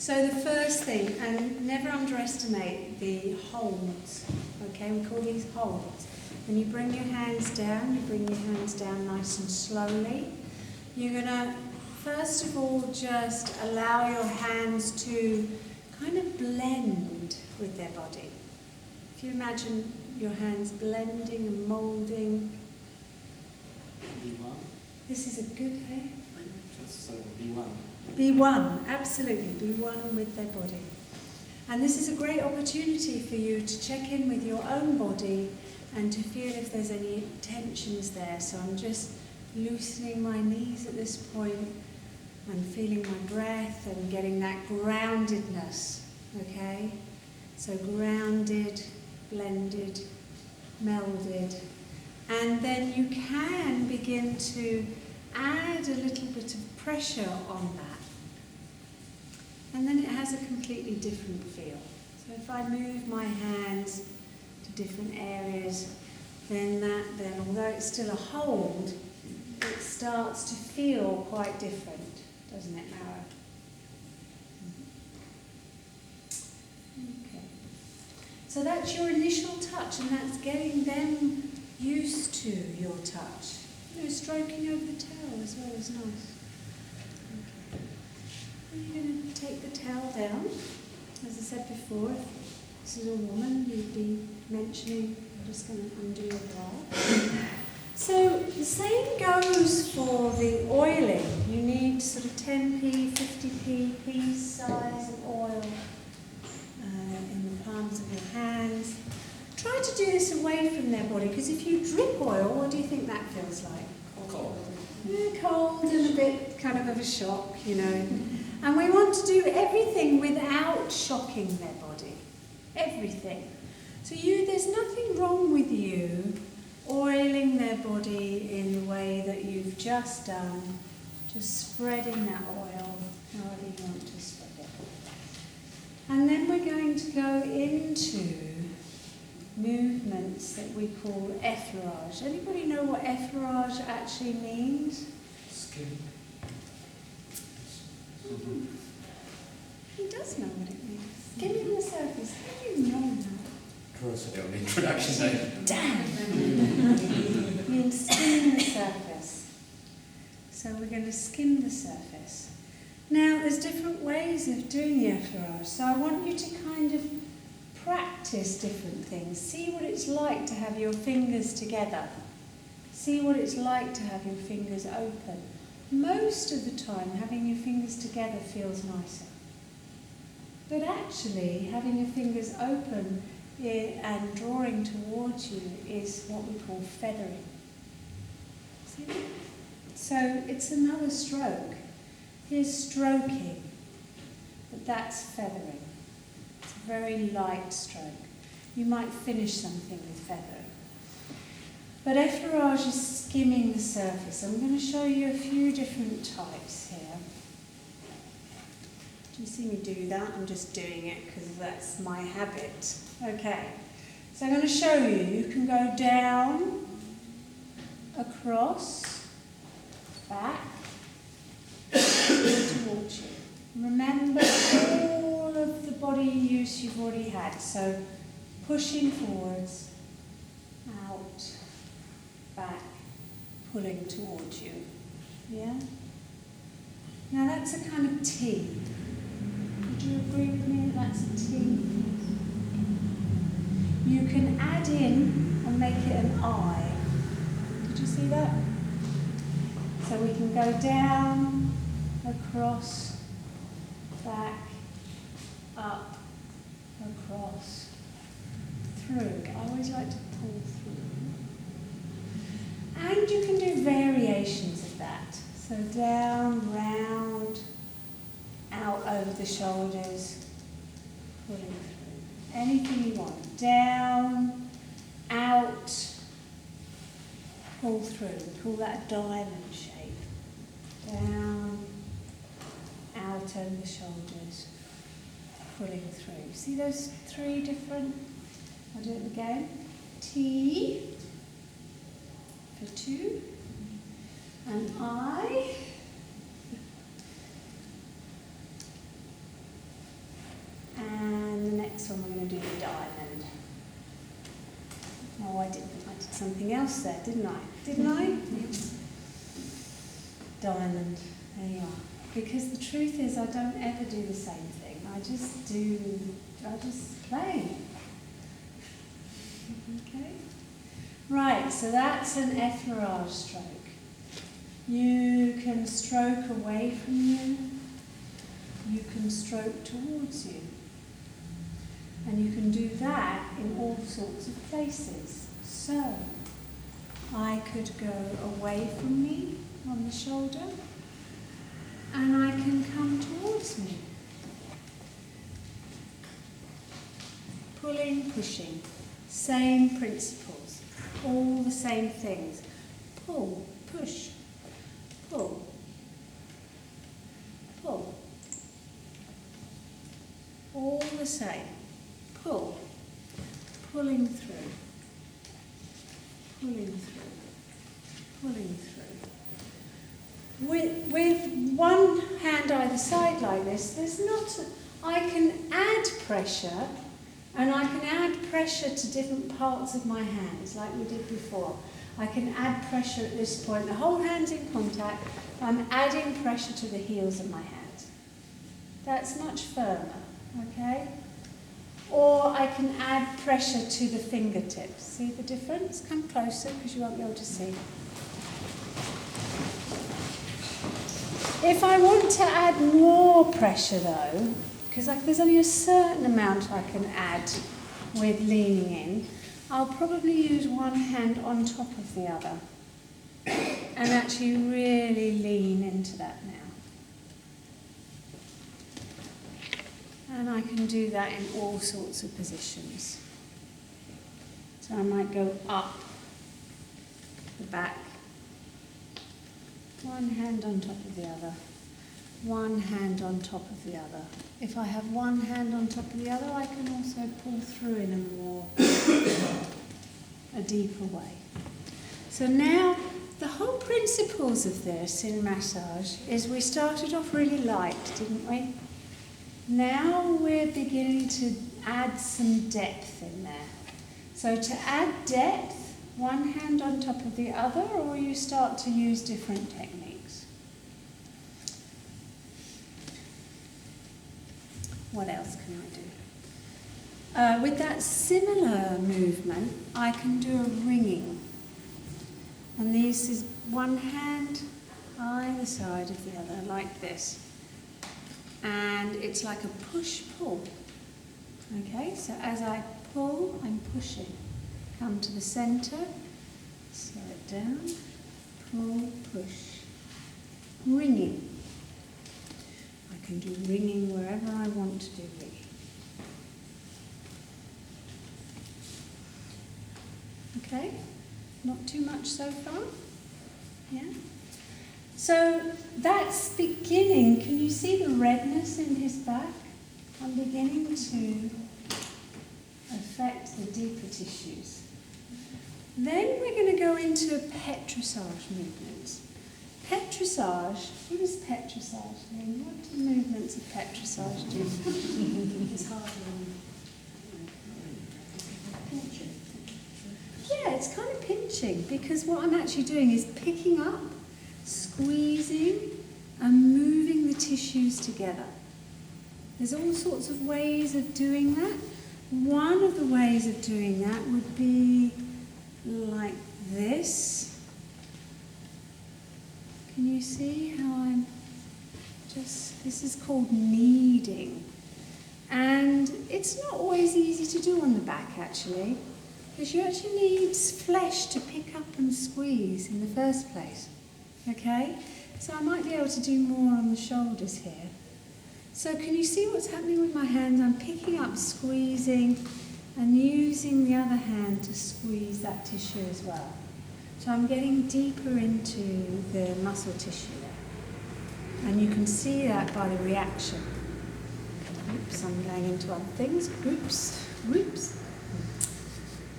So the first thing, and never underestimate the holds, okay, we call these holds. When you bring your hands down, nice and slowly. You're going to, first of all, just allow your hands to kind of blend with their body. If you imagine your hands blending and moulding. B1. This is a good, eh? Just B1. B1, absolutely, B1 with their body. And this is a great opportunity for you to check in with your own body and to feel if there's any tensions there. So I'm just loosening my knees at this point. I'm feeling my breath and getting that groundedness, okay? So grounded, blended, melded. And then you can begin to add a little bit of pressure on that. And then it has a completely different feel. So if I move my hands to different areas, then although it's still a hold, it starts to feel quite different, doesn't it, Mara? Okay. So that's your initial touch, and that's getting them used to your touch. You know, stroking over the towel as well is nice. Okay. And you're going to take the towel down. As I said before, if this is a woman, you'd be mentioning, I'm just going to undo your bra. So the same goes for the oiling. You need sort of 10p, 50p piece size of oil in the palms of your hands. Try to do this away from their body, because if you drip oil, what do you think that feels like? Cold. Yeah, cold and a bit kind of a shock, you know. And we want to do everything without shocking their body. Everything. So there's nothing wrong with you oiling their body in the way that you've just done, just spreading that oil however you want to spread it. And then we're going to go into movements that we call effleurage. Anybody know what effleurage actually means? Skin. He does know what it means. Skimming the surface. How do you know that? Cross it on the introduction day. Damn! It means skimming the surface. So we're going to skim the surface. Now, there's different ways of doing the effleurage. So I want you to kind of practice different things. See what it's like to have your fingers together. See what it's like to have your fingers open. Most of the time, having your fingers together feels nicer. But actually, having your fingers open and drawing towards you is what we call feathering. See that? So it's another stroke. Here's stroking, but that's feathering. It's a very light stroke. You might finish something with feathering. But effleurage is skimming the surface. I'm going to show you a few different types here. Do you see me do that? I'm just doing it because that's my habit. Okay, so I'm going to show you. You can go down, across, back, towards you. Remember all of the body use you've already had. So pushing forwards, out, back, pulling towards you. Yeah? Now that's a kind of T. Would you agree with me that that's a T? You can add in and make it an I. Did you see that? So we can go down, across, back, up, across, through. I always like to pull through. And you can do variations of that. So down, round, out over the shoulders, pulling through. Anything you want. Down, out, pull through. We call that a diamond shape. Down, out over the shoulders, pulling through. See those three different? I'll do it again. T for 2, and I something else there, didn't I? Didn't I? Diamond. There you are. Because the truth is I don't ever do the same thing. I just play. Okay? Right, so that's an effleurage stroke. You can stroke away from you. You can stroke towards you. And you can do that in all sorts of places. So, I could go away from me on the shoulder, and I can come towards me. Pulling, pushing. Same principles. All the same things. Pull, push, pull, pull. All the same. Pull, pulling through, pulling through, pulling through. With one hand either side like this, I can add pressure, and I can add pressure to different parts of my hands, like we did before. I can add pressure at this point. The whole hand's in contact. I'm adding pressure to the heels of my hands. That's much firmer, okay? Or I can add pressure to the fingertips. See the difference? Come closer because you won't be able to see. If I want to add more pressure though, because there's only a certain amount I can add with leaning in, I'll probably use one hand on top of the other and actually really lean into that now. And I can do that in all sorts of positions. So I might go up the back, one hand on top of the other, one hand on top of the other. If I have one hand on top of the other, I can also pull through in a deeper way. So now, the whole principles of this in massage is we started off really light, didn't we? Now we're beginning to add some depth in there. So to add depth, one hand on top of the other, or you start to use different techniques. What else can I do? With that similar movement, I can do a ringing. And this is one hand either side of the other, like this. And it's like a push-pull. Okay, so as I pull, I'm pushing. Come to the centre, slow it down, pull, push. Ringing. I can do ringing wherever I want to do ringing. Okay, not too much so far? Yeah? So that's beginning. Can you see the redness in his back? I'm beginning to affect the deeper tissues. Then we're going to go into petrissage movements. Petrissage, what is petrissage mean? What do movements of petrissage do? It's hard pinching. Yeah, it's kind of pinching because what I'm actually doing is picking up, squeezing and moving the tissues together. There's all sorts of ways of doing that. One of the ways of doing that would be like this. Can you see how I'm this is called kneading. And it's not always easy to do on the back actually, because you actually need flesh to pick up and squeeze in the first place. Okay? So I might be able to do more on the shoulders here. So can you see what's happening with my hands? I'm picking up, squeezing, and using the other hand to squeeze that tissue as well. So I'm getting deeper into the muscle tissue there. And you can see that by the reaction. Oops, I'm going into other things. Oops, oops.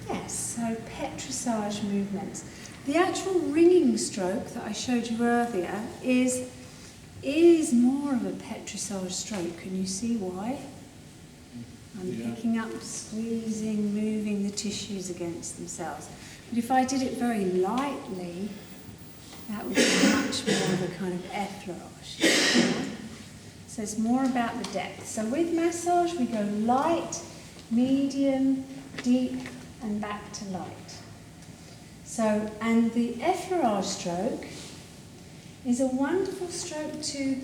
Yes, so petrissage movements. The actual ringing stroke that I showed you earlier is more of a petrissage stroke. Can you see why? I'm picking up, squeezing, moving the tissues against themselves. But if I did it very lightly, that would be much more of a kind of effleurage. So it's more about the depth. So with massage, we go light, medium, deep, and back to light. So, and the effleurage stroke is a wonderful stroke to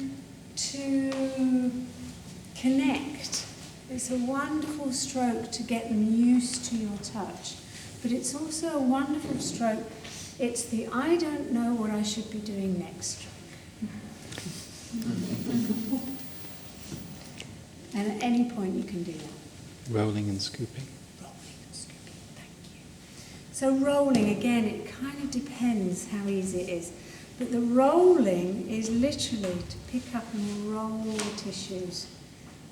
connect. It's a wonderful stroke to get them used to your touch. But it's also a wonderful stroke. It's the I don't know what I should be doing next stroke. And at any point you can do that. Rolling and scooping. Rolling and scooping, thank you. So rolling, again, it kind of depends how easy it is. But the rolling is literally to pick up and roll the tissues.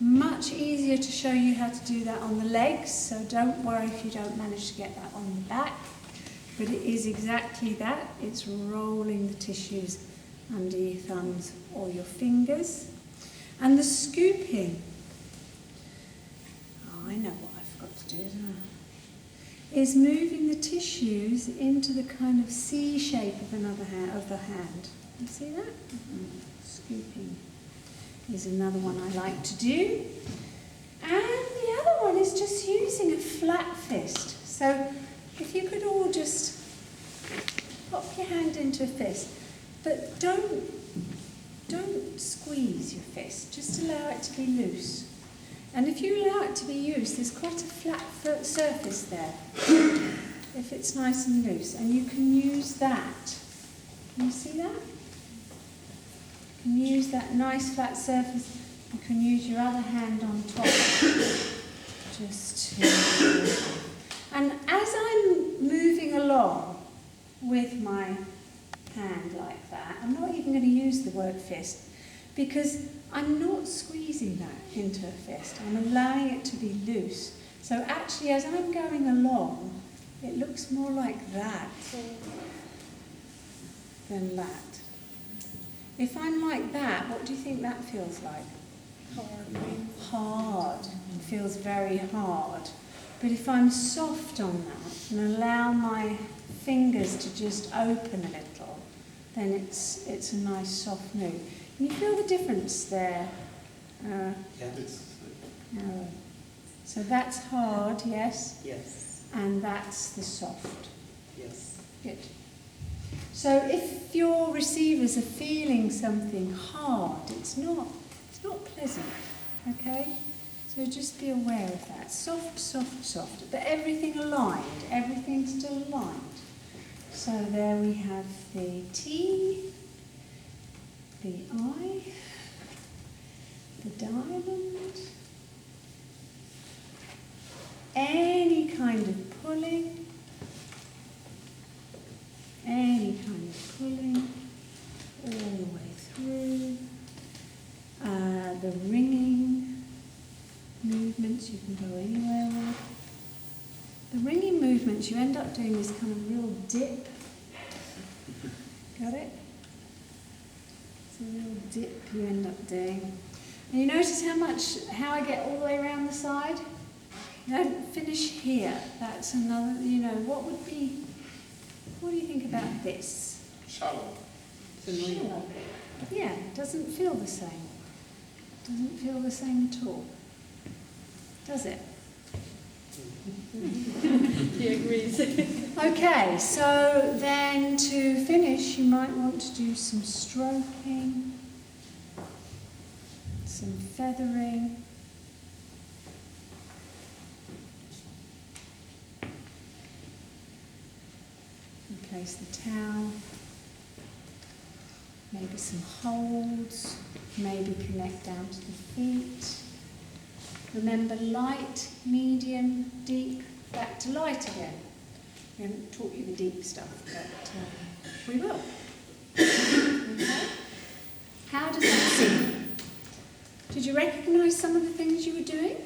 Much easier to show you how to do that on the legs, so don't worry if you don't manage to get that on the back. But it is exactly that. It's rolling the tissues under your thumbs or your fingers. And the scooping, I know what I forgot to do, don't I? Is moving the tissues into the kind of C shape of another hand, of the hand. You see that? Scooping is another one I like to do. And the other one is just using a flat fist. So if you could all just pop your hand into a fist, but don't squeeze your fist, just allow it to be loose. And if you allow it to be loose, there's quite a flat surface there, if it's nice and loose. And you can use that. Can you see that? You can use that nice flat surface. You can use your other hand on top. Just to... And as I'm moving along with my hand like that, I'm not even going to use the word fist, because I'm not squeezing that into a fist. I'm allowing it to be loose. So actually, as I'm going along, it looks more like that than that. If I'm like that, what do you think that feels like? Hard. It feels very hard. But if I'm soft on that and allow my fingers to just open a little, then it's a nice soft move. Can you feel the difference there? Yeah. So that's hard, yes? Yes. And that's the soft. Yes. Good. So if your receivers are feeling something hard, it's not pleasant, okay? So just be aware of that. Soft, soft, soft. But everything aligned, everything's still aligned. So there we have the T, the I, the diamond, any kind of pulling, all the way through, the ringing movements you can go anywhere with. The ringing movements, you end up doing this kind of real dip. Got it? It's a real dip you end up doing. And you notice how I get all the way around the side? I don't finish here. That's another, what do you think about this? Shallow. Shallow. Yeah, it doesn't feel the same. Doesn't feel the same at all. Does it? He agrees. Okay, so then to finish, you might want to do some stroking, some feathering. And place the towel. Maybe some holds. Maybe connect down to the feet. Remember light, medium, deep, back to light again. We haven't taught you the deep stuff, but we will. Okay. How does that seem? Did you recognise some of the things you were doing?